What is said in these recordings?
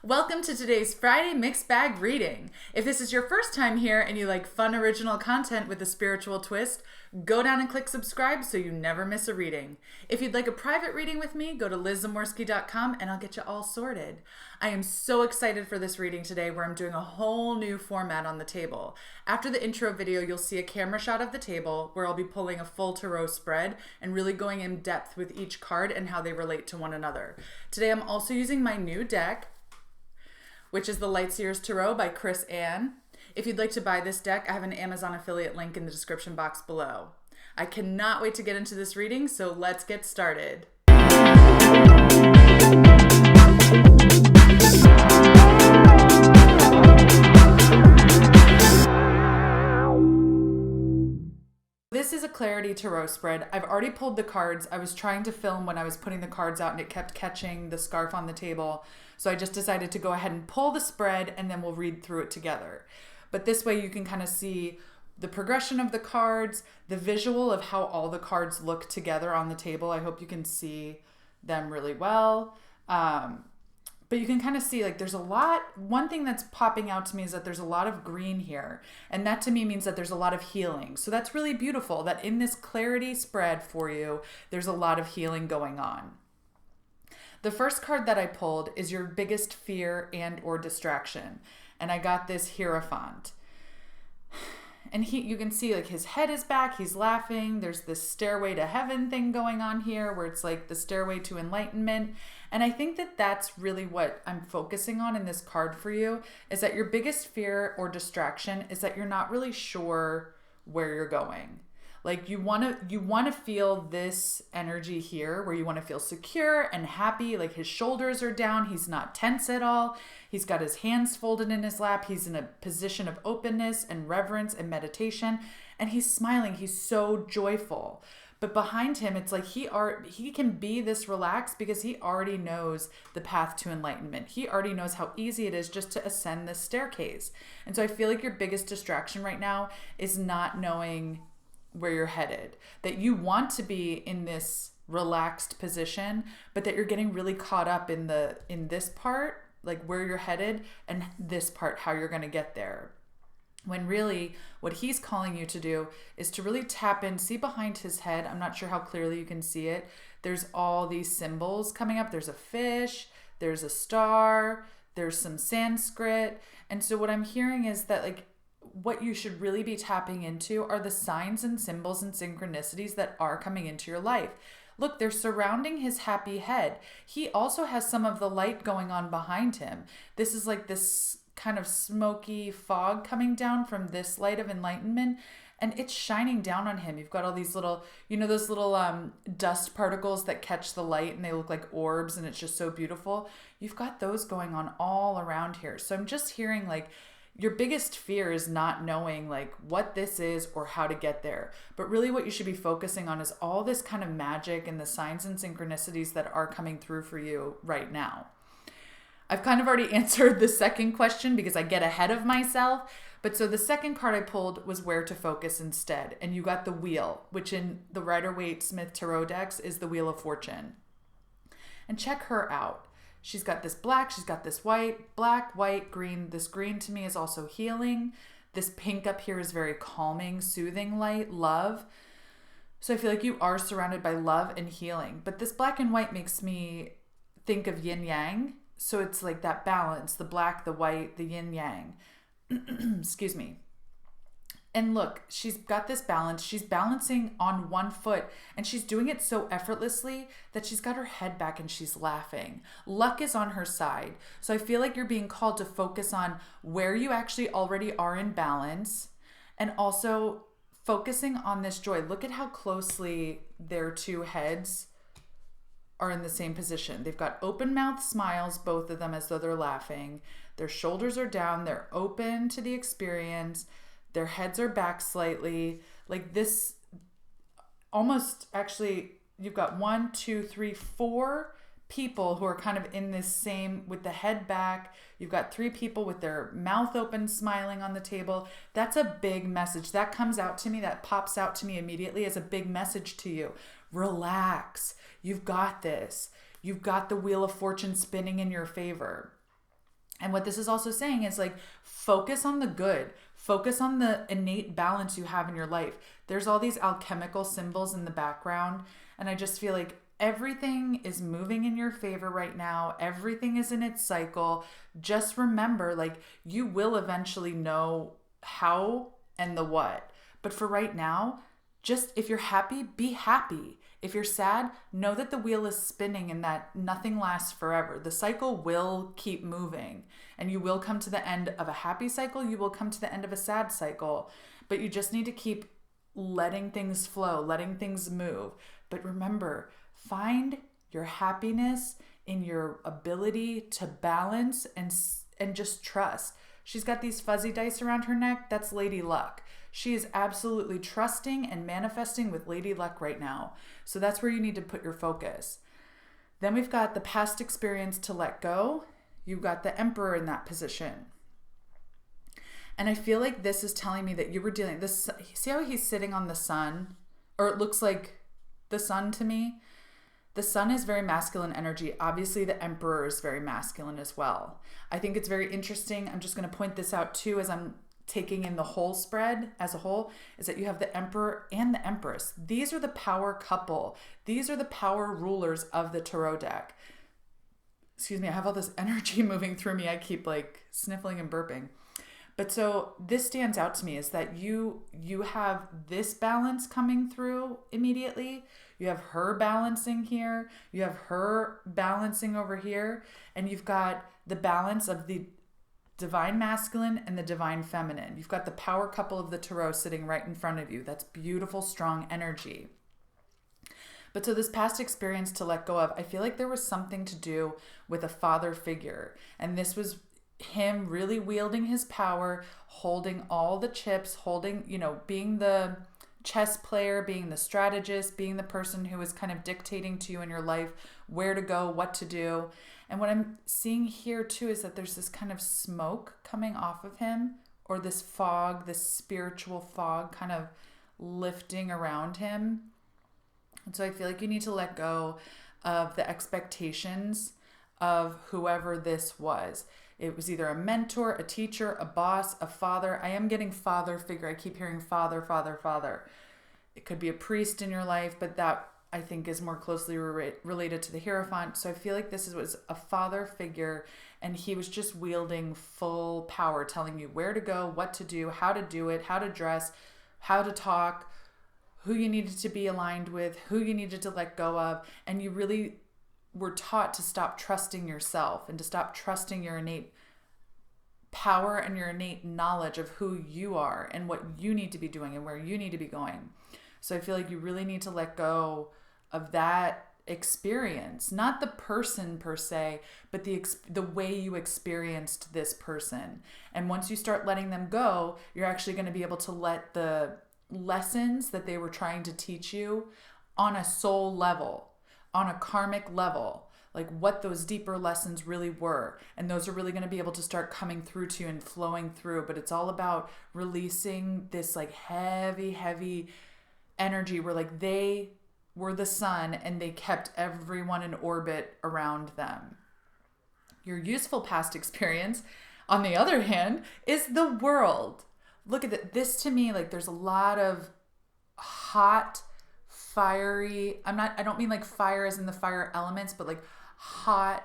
Welcome to today's Friday Mixed Bag reading. If this is your first time here and you like fun original content with a spiritual twist, go down and click subscribe so you never miss a reading. If you'd like a private reading with me, go to LizZamorski.com and I'll get you all sorted. I am so excited for this reading today where I'm doing a whole new format on the table. After the intro video, you'll see a camera shot of the table where I'll be pulling a full tarot spread and really going in depth with each card and how they relate to one another. Today I'm also using my new deck, which is the Lightseers Tarot by Chris Ann. If you'd like to buy this deck, I have an Amazon affiliate link in the description box below. I cannot wait to get into this reading, so let's get started. This is a Clarity Tarot spread. I've already pulled the cards. I was trying to film when I was putting the cards out and it kept catching the scarf on the table. So I just decided to go ahead and pull the spread and then we'll read through it together. But this way you can kind of see the progression of the cards, the visual of how all the cards look together on the table. I hope you can see them really well. But you can kind of see like there's a lot. One thing that's popping out to me is that there's a lot of green here. And that to me means that there's a lot of healing. So that's really beautiful that in this clarity spread for you, there's a lot of healing going on. The first card that I pulled is your biggest fear and or distraction. And I got this Hierophant. And you can see like his head is back, he's laughing. There's this stairway to heaven thing going on here where it's like the stairway to enlightenment. And I think that that's really what I'm focusing on in this card for you, is that your biggest fear or distraction is that you're not really sure where you're going. Like you want to feel this energy here where you want to feel secure and happy, like his shoulders are down, he's not tense at all. He's got his hands folded in his lap. He's in a position of openness and reverence and meditation, and he's smiling. He's so joyful. But behind him, it's like he can be this relaxed because he already knows the path to enlightenment. He already knows how easy it is just to ascend this staircase. And so I feel like your biggest distraction right now is not knowing where you're headed, that you want to be in this relaxed position, but that you're getting really caught up in this part, like where you're headed, and this part, how you're going to get there. When really what he's calling you to do is to really tap in, see behind his head. I'm not sure how clearly you can see it. There's all these symbols coming up. There's a fish, there's a star, there's some Sanskrit. And so what I'm hearing is that like what you should really be tapping into are the signs and symbols and synchronicities that are coming into your life. Look, they're surrounding his happy head. He also has some of the light going on behind him. This is like this kind of smoky fog coming down from this light of enlightenment, and it's shining down on him. You've got all these little, those little dust particles that catch the light and they look like orbs, and it's just so beautiful. You've got those going on all around here. So I'm just hearing like, your biggest fear is not knowing like what this is or how to get there. But really what you should be focusing on is all this kind of magic and the signs and synchronicities that are coming through for you right now. I've kind of already answered the second question because I get ahead of myself. But so the second card I pulled was where to focus instead. And you got the wheel, which in the Rider-Waite-Smith Tarot decks is the Wheel of Fortune. And check her out. She's got this black, she's got this white, black, white, green. This green to me is also healing. This pink up here is very calming, soothing light, love. So I feel like you are surrounded by love and healing. But this black and white makes me think of yin yang. So it's like that balance, the black, the white, the yin yang. Excuse me. And look, she's got this balance. She's balancing on one foot and she's doing it so effortlessly that she's got her head back and she's laughing. Luck is on her side. So I feel like you're being called to focus on where you actually already are in balance and also focusing on this joy. Look at how closely their two heads are in the same position. They've got open mouth smiles, both of them, as though they're laughing. Their shoulders are down. They're open to the experience. Their heads are back slightly. Like this, almost actually, you've got 1, 2, 3, 4 people who are kind of in this same, with the head back. You've got 3 people with their mouth open, smiling on the table. That's a big message. That comes out to me, that pops out to me immediately as a big message to you. Relax. You've got this. You've got the Wheel of Fortune spinning in your favor. And what this is also saying is like, focus on the good, focus on the innate balance you have in your life. There's all these alchemical symbols in the background. And I just feel like everything is moving in your favor right now. Everything is in its cycle. Just remember, like, you will eventually know how and the what. But for right now, just if you're happy, be happy. If you're sad, know that the wheel is spinning and that nothing lasts forever. The cycle will keep moving, and you will come to the end of a happy cycle. You will come to the end of a sad cycle, but you just need to keep letting things flow, letting things move. But remember, find your happiness in your ability to balance and just trust. She's got these fuzzy dice around her neck. That's Lady Luck. She is absolutely trusting and manifesting with Lady Luck right now. So that's where you need to put your focus. Then we've got the past experience to let go. You've got the Emperor in that position. And I feel like this is telling me that you were dealing this. See how he's sitting on the sun? Or it looks like the sun to me. The sun is very masculine energy. Obviously, the Emperor is very masculine as well. I think it's very interesting. I'm just going to point this out too as I'm taking in the whole spread as a whole, is that you have the Emperor and the Empress. These are the power couple. These are the power rulers of the tarot deck. Excuse me, I have all this energy moving through me. I keep like sniffling and burping. But so this stands out to me is that you have this balance coming through immediately. You have her balancing here. You have her balancing over here. And you've got the balance of the divine masculine and the divine feminine. You've got the power couple of the tarot sitting right in front of you. That's beautiful, strong energy. But so this past experience to let go of, I feel like there was something to do with a father figure. And this was him really wielding his power, holding all the chips, holding, being the chess player, being the strategist, being the person who is kind of dictating to you in your life where to go, what to do. And what I'm seeing here too is that there's this kind of smoke coming off of him, or this fog, this spiritual fog kind of lifting around him. And so I feel like you need to let go of the expectations of whoever this was. It was either a mentor, a teacher, a boss, a father. I am getting father figure. I keep hearing father, father, father. It could be a priest in your life, but that I think is more closely related to the Hierophant. So I feel like this was a father figure, and he was just wielding full power, telling you where to go, what to do, how to dress, how to talk, who you needed to be aligned with, who you needed to let go of. And you really were taught to stop trusting yourself and to stop trusting your innate power and your innate knowledge of who you are and what you need to be doing and where you need to be going. So I feel like you really need to let go of that experience, not the person per se, but the way you experienced this person. And once you start letting them go, you're actually going to be able to let the lessons that they were trying to teach you on a soul level, on a karmic level, like what those deeper lessons really were. And those are really going to be able to start coming through to you and flowing through. But it's all about releasing this like heavy energy where like they were the sun and they kept everyone in orbit around them. Your useful past experience, on the other hand, is the World. Look at it. This to me, like there's a lot of hot, fiery, I don't mean like fire as in the fire elements, but like hot,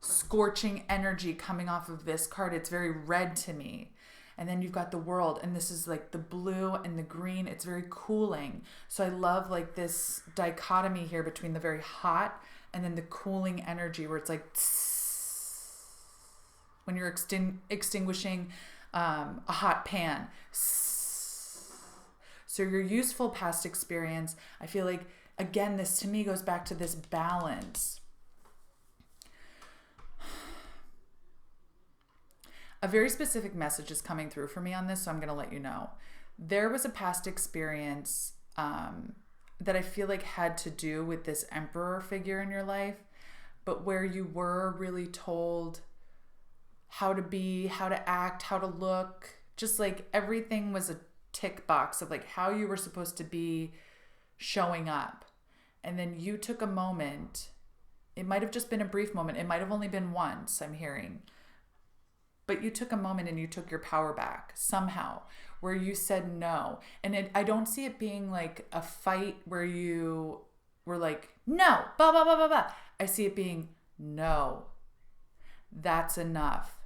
scorching energy coming off of this card. It's very red to me. And then you've got the World, and this is like the blue and the green. It's very cooling. So I love like this dichotomy here between the very hot and then the cooling energy where it's like tss, when you're extinguishing a hot pan. So your useful past experience, I feel like, again, this to me goes back to this balance. A very specific message is coming through for me on this, so I'm going to let you know. There was a past experience that I feel like had to do with this Emperor figure in your life, but where you were really told how to be, how to act, how to look, just like everything was a tick box of like how you were supposed to be showing up. And then you took a moment, it might have just been a brief moment, it might have only been once, I'm hearing, but you took a moment and you took your power back somehow, where you said no. And I don't see it being like a fight where you were like, no, blah, blah, blah, blah, blah. I see it being, no, that's enough.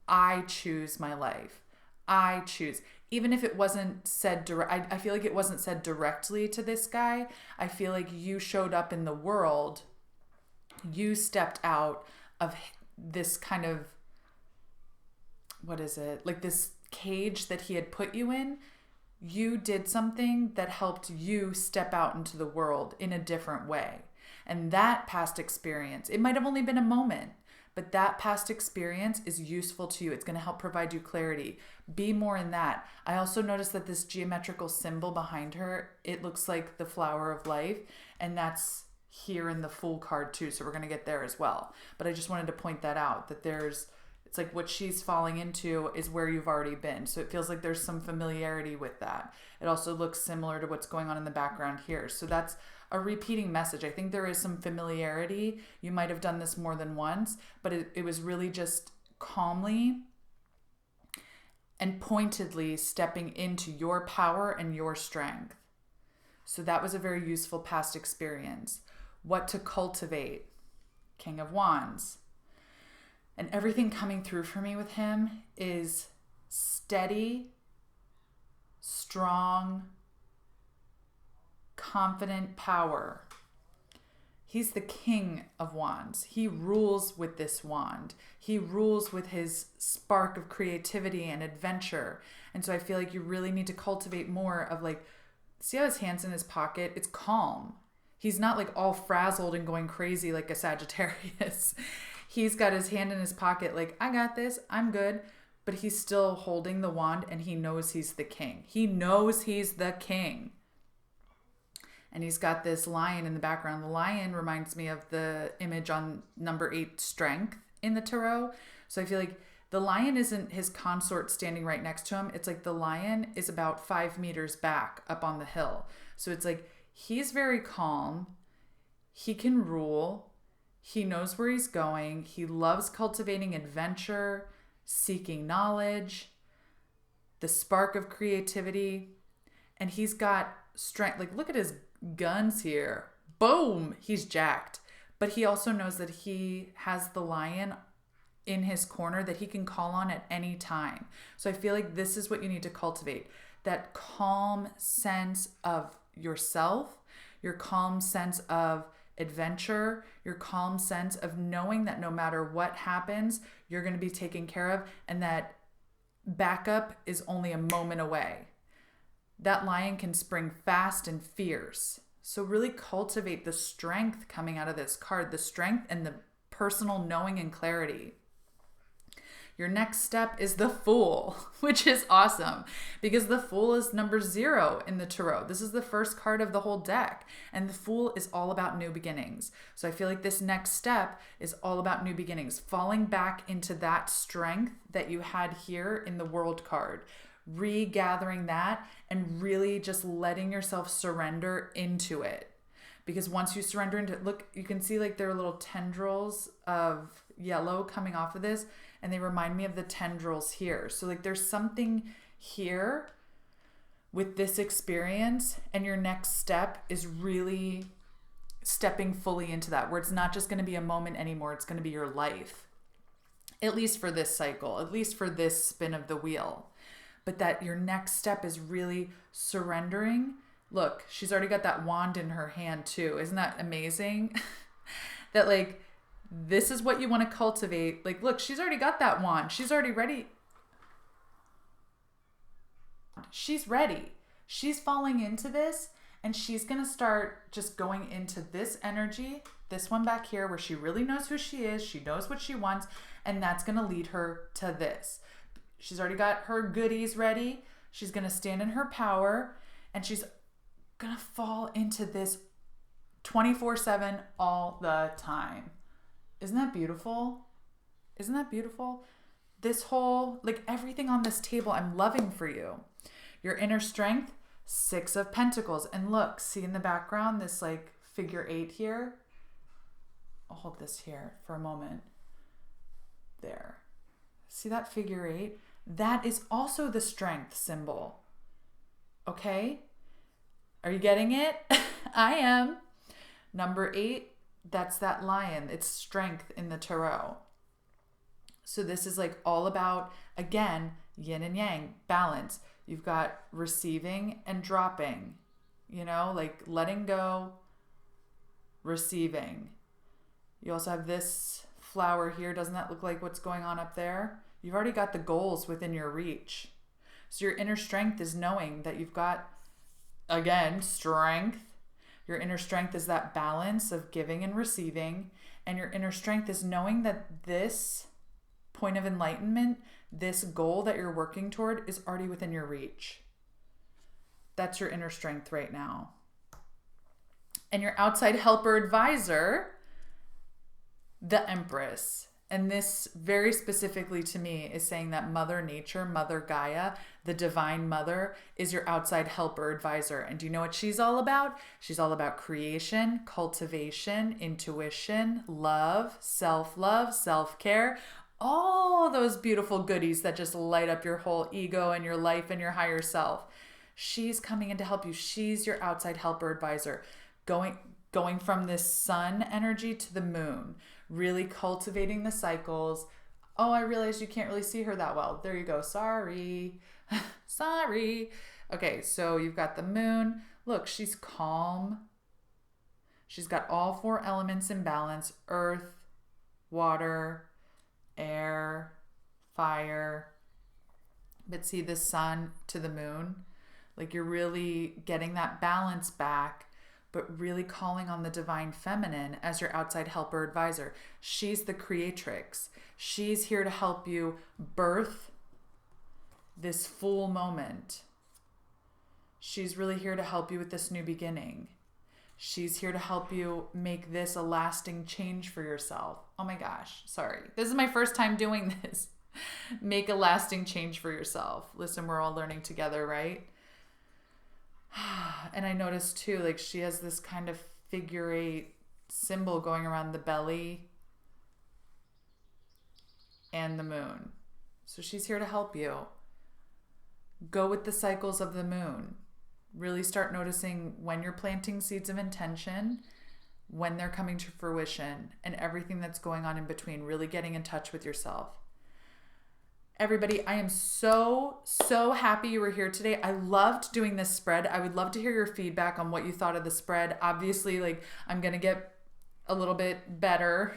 I choose my life. I choose. Even if it wasn't said I feel like it wasn't said directly to this guy. I feel like you showed up in the world. You stepped out of this kind of, what is it? Like this cage that he had put you in. You did something that helped you step out into the world in a different way. And that past experience, it might have only been a moment, but that past experience is useful to you. It's going to help provide you clarity. Be more in that. I also noticed that this geometrical symbol behind her, it looks like the flower of life. And that's here in the Fool card too. So we're going to get there as well. But I just wanted to point that out, that it's like what she's falling into is where you've already been. So it feels like there's some familiarity with that. It also looks similar to what's going on in the background here. So that's a repeating message. I think there is some familiarity. You might have done this more than once, but it was really just calmly and pointedly stepping into your power and your strength. So that was a very useful past experience. What to cultivate? King of Wands. And everything coming through for me with him is steady, strong, confident power. He's the King of Wands. He rules with this wand. He rules with his spark of creativity and adventure. And so I feel like you really need to cultivate more of like, see how his hand's in his pocket? It's calm. He's not like all frazzled and going crazy like a Sagittarius. He's got his hand in his pocket like, I got this, I'm good. But he's still holding the wand and he knows he's the king. He knows he's the king. And he's got this lion in the background. The lion reminds me of the image on number 8, strength in the tarot. So I feel like the lion isn't his consort standing right next to him. It's like the lion is about 5 meters back up on the hill. So it's like he's very calm. He can rule. He knows where he's going. He loves cultivating adventure, seeking knowledge, the spark of creativity. And he's got strength. Like, look at his guns here. Boom! He's jacked. But he also knows that he has the lion in his corner that he can call on at any time. So I feel like this is what you need to cultivate. That calm sense of yourself, your calm sense of adventure, your calm sense of knowing that no matter what happens, you're going to be taken care of, and that backup is only a moment away. That lion can spring fast and fierce. So really cultivate the strength coming out of this card, the strength and the personal knowing and clarity. Your next step is the Fool, which is awesome because the Fool is number 0 in the tarot. This is the first card of the whole deck, and the Fool is all about new beginnings. So I feel like this next step is all about new beginnings, falling back into that strength that you had here in the World card, regathering that and really just letting yourself surrender into it. Because once you surrender into it, look, you can see like there are little tendrils of yellow coming off of this, and they remind me of the tendrils here. So like there's something here with this experience, and your next step is really stepping fully into that, where it's not just going to be a moment anymore, it's going to be your life. At least for this cycle, at least for this spin of the wheel. But that your next step is really surrendering. Look, she's already got that wand in her hand too. Isn't that amazing? That like, this is what you want to cultivate. Like, look, she's already got that wand. She's already ready. She's ready. She's falling into this, and she's going to start just going into this energy, this one back here where she really knows who she is. She knows what she wants, and that's going to lead her to this. She's already got her goodies ready. She's going to stand in her power, and she's going to fall into this 24/7 all the time. Isn't that beautiful? Isn't that beautiful? This whole, like everything on this table, I'm loving for you. Your inner strength, 6 of Pentacles. And look, see in the background, this like figure 8 here. I'll hold this here for a moment. There. See that figure 8? That is also the strength symbol. Okay? Are you getting it? I am. Number 8, that's that lion. It's strength in the tarot. So this is like all about, again, yin and yang, balance. You've got receiving and dropping, you know, like letting go, receiving. You also have this flower here. Doesn't that look like what's going on up there? You've already got the goals within your reach. So your inner strength is knowing that you've got, again, strength. Your inner strength is that balance of giving and receiving. And your inner strength is knowing that this point of enlightenment, this goal that you're working toward, is already within your reach. That's your inner strength right now. And your outside helper advisor, the Empress. And this very specifically to me is saying that Mother Nature, Mother Gaia, the Divine Mother, is your outside helper advisor. And do you know what she's all about? She's all about creation, cultivation, intuition, love, self-care, all those beautiful goodies that just light up your whole ego and your life and your higher self. She's coming in to help you. She's your outside helper advisor. Going from this sun energy to the moon, really cultivating the cycles. Oh, I realized you can't really see her that well. There you go. Sorry. Sorry. Okay, so you've got the moon. Look, she's calm. She's got all 4 elements in balance: earth, water, air, fire. But see the sun to the moon? Like you're really getting that balance back, but really calling on the divine feminine as your outside helper advisor. She's the creatrix. She's here to help you birth this full moment. She's really here to help you with this new beginning. She's here to help you make this a lasting change for yourself. Oh my gosh, sorry. This is my first time doing this. Make a lasting change for yourself. Listen, we're all learning together, right? And I noticed too, like she has this kind of figure 8 symbol going around the belly and the moon. So she's here to help you. Go with the cycles of the moon. Really start noticing when you're planting seeds of intention, when they're coming to fruition, and everything that's going on in between, really getting in touch with yourself. Everybody, I am so happy you were here today. I loved doing this spread. I would love to hear your feedback on what you thought of the spread. Obviously, like I'm going to get a little bit better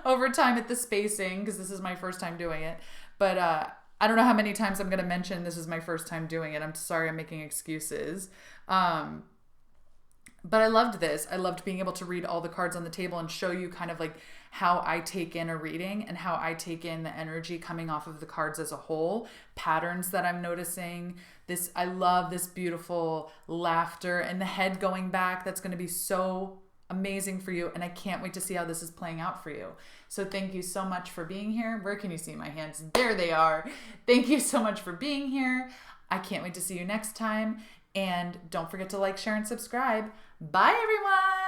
over time at the spacing because this is my first time doing it. But I don't know how many times I'm going to mention this is my first time doing it. I'm sorry I'm making excuses. But I loved this. I loved being able to read all the cards on the table and show you kind of like how I take in a reading and how I take in the energy coming off of the cards as a whole, patterns that I'm noticing. I love this beautiful laughter and the head going back. That's going to be so amazing for you. And I can't wait to see how this is playing out for you. So thank you so much for being here. Where can you see my hands? There they are. Thank you so much for being here. I can't wait to see you next time. And don't forget to like, share, and subscribe. Bye, everyone.